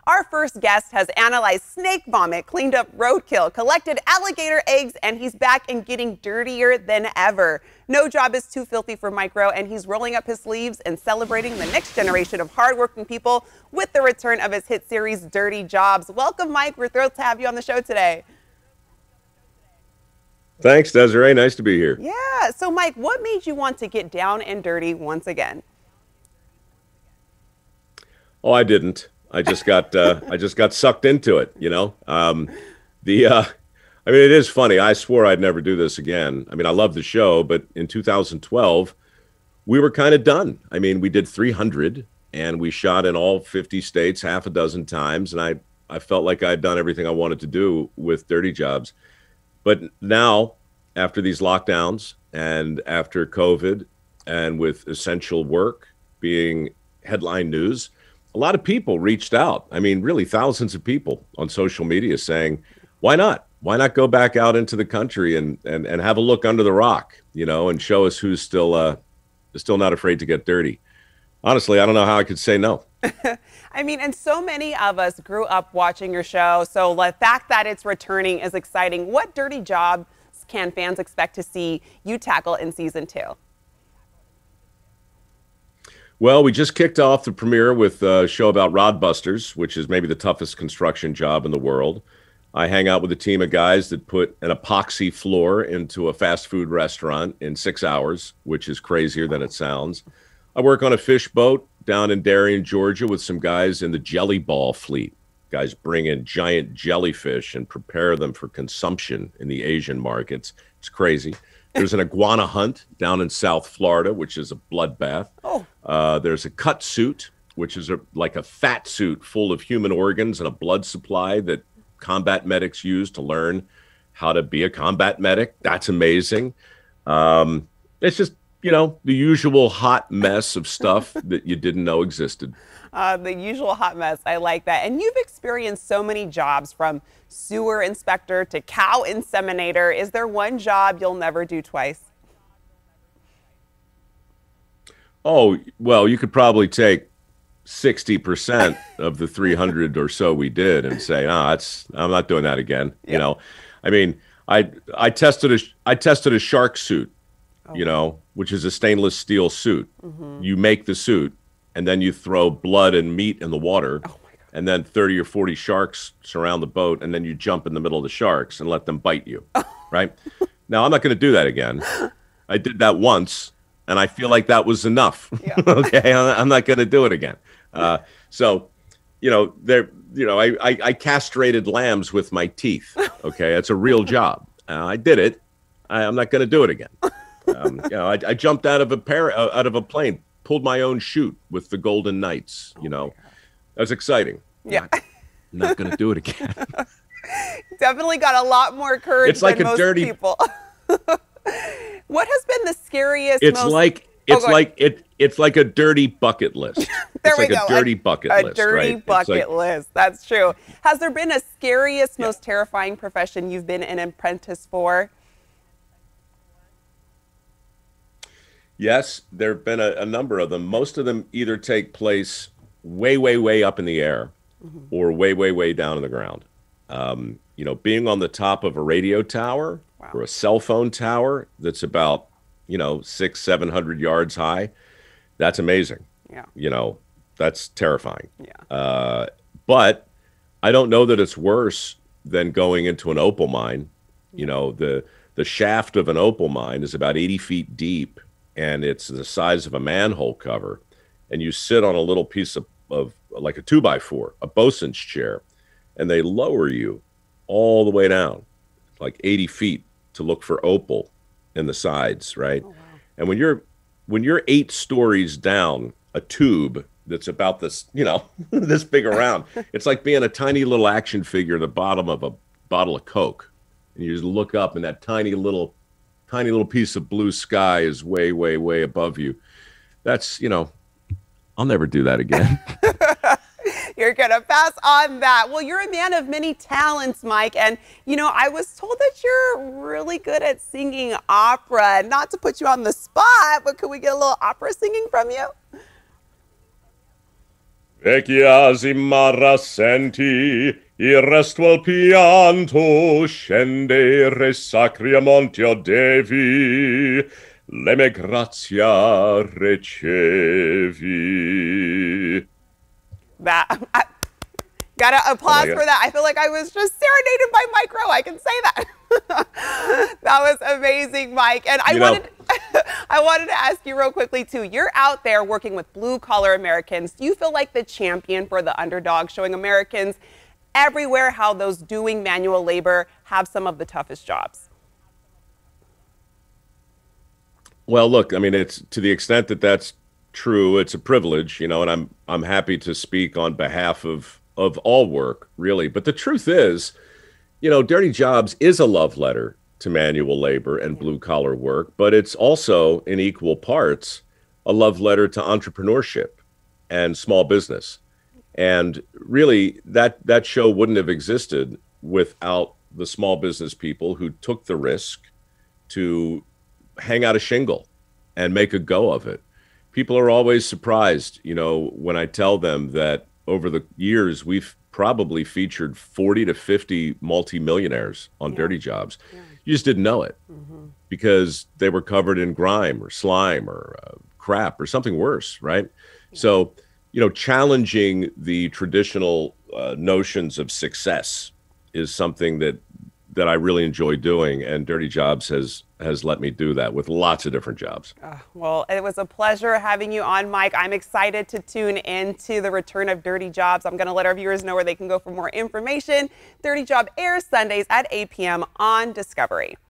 Our first guest has analyzed snake vomit, cleaned up roadkill, collected alligator eggs, and he's back and getting dirtier than ever. No job is too filthy for Mike Rowe, and he's rolling up his sleeves and celebrating the next generation of hardworking people with the return of his hit series, Dirty Jobs. Welcome, Mike. We're thrilled to have you on the show today. Thanks, Desiree. Nice to be here. Yeah. So, Mike, what made you want to get down and dirty once again? Oh, I didn't. I just got sucked into it, you know. I mean, it is funny. I swore I'd never do this again. I mean, I love the show, but in 2012, we were kind of done. I mean, we did 300 and we shot in all 50 states half a dozen times, and I felt like I'd done everything I wanted to do with Dirty Jobs. But now, after these lockdowns and after COVID and with essential work being headline news, a lot of people reached out. I mean, really thousands of people on social media saying, why not? Why not go back out into the country and have a look under the rock, you know, and show us who's still not afraid to get dirty. Honestly, I don't know how I could say no. I mean, and so many of us grew up watching your show, so the fact that it's returning is exciting. What dirty jobs can fans expect to see you tackle in season 2? Well, we just kicked off the premiere with a show about rod busters, which is maybe the toughest construction job in the world. I hang out with a team of guys that put an epoxy floor into a fast food restaurant in 6 hours, which is crazier than it sounds. I work on a fish boat down in Darien, Georgia, with some guys in the jelly ball fleet. Guys bring in giant jellyfish and prepare them for consumption in the Asian markets. It's crazy. There's an iguana hunt down in South Florida, which is a bloodbath. There's a cut suit, which is like a fat suit full of human organs and a blood supply that combat medics use to learn how to be a combat medic. That's amazing. It's just, you know, the usual hot mess of stuff that you didn't know existed. The usual hot mess. I like that. And you've experienced so many jobs, from sewer inspector to cow inseminator. Is there one job you'll never do twice? Oh, well, you could probably take 60% of the 300 or so we did and say, I'm not doing that again. Yeah. You know, I mean, I tested a shark suit, you know, which is a stainless steel suit. Mm-hmm. You make the suit, and then you throw blood and meat in the water, and then 30 or 40 sharks surround the boat, and then you jump in the middle of the sharks and let them bite you, right? Now, I'm not going to do that again. I did that once, and I feel like that was enough. Yeah. Okay, I'm not going to do it again. So, you know, I castrated lambs with my teeth. Okay, it's a real job. I did it. I'm not going to do it again. You know, I jumped out of a plane, pulled my own chute with the Golden Knights. You know, that's exciting. Yeah, not going to do it again. Definitely got a lot more courage. It's like than most dirty people. What has been the scariest? It's like a dirty bucket list. There we go. A dirty bucket list. A dirty bucket list. That's true. Has there been a scariest, most terrifying profession you've been an apprentice for? Yes, there have been a number of them. Most of them either take place way, way, way up in the air, or way, way, way down in the ground. You know, being on the top of a radio tower or a cell phone tower that's about, you know, 600-700 yards high, that's amazing. Yeah. You know, that's terrifying. Yeah. But I don't know that it's worse than going into an opal mine. You know, the shaft of an opal mine is about 80 feet deep, and it's the size of a manhole cover. And you sit on a little piece of like a 2x4, a bosun's chair, and they lower you all the way down, like 80 feet, to look for opal in the sides, right? Oh, wow. And when you're 8 stories down a tube that's about this, you know, this big around, it's like being a tiny little action figure at the bottom of a bottle of Coke. And you just look up, and that tiny little piece of blue sky is way, way, way above you. That's, you know, I'll never do that again. You're going to pass on that. Well, you're a man of many talents, Mike. And, you know, I was told that you're really good at singing opera. Not to put you on the spot, but could we get a little opera singing from you? Vecchias immarassenti, il resto al pianto, scendere sacriamontio devi, le me grazia ricevi. That gotta Oh my applause God. for that. I feel like I was just serenaded by Mike Rowe. I can say that. That was amazing, Mike. And I You know, wanted I wanted to ask you real quickly too. You're out there working with blue collar Americans. Do you feel like the champion for the underdog, showing Americans everywhere how those doing manual labor have some of the toughest jobs? well, look, I mean, it's to the extent that that's true, it's a privilege, and I'm happy to speak on behalf of all work, really. But the truth is, Dirty Jobs is a love letter to manual labor and Yeah. blue collar work, but it's also in equal parts a love letter to entrepreneurship and small business. And really, that show wouldn't have existed without the small business people who took the risk to hang out a shingle and make a go of it. People are always surprised, when I tell them that over the years we've probably featured 40 to 50 multimillionaires on Yeah. Dirty Jobs. Yeah. You just didn't know it Hmm. because they were covered in grime or slime or crap or something worse, right? So, challenging the traditional notions of success is something that I really enjoy doing, and Dirty Jobs has let me do that with lots of different jobs. Well, it was a pleasure having you on, Mike. I'm excited to tune into the return of Dirty Jobs. I'm going to let our viewers know where they can go for more information. Dirty Job airs Sundays at 8 p.m. on Discovery.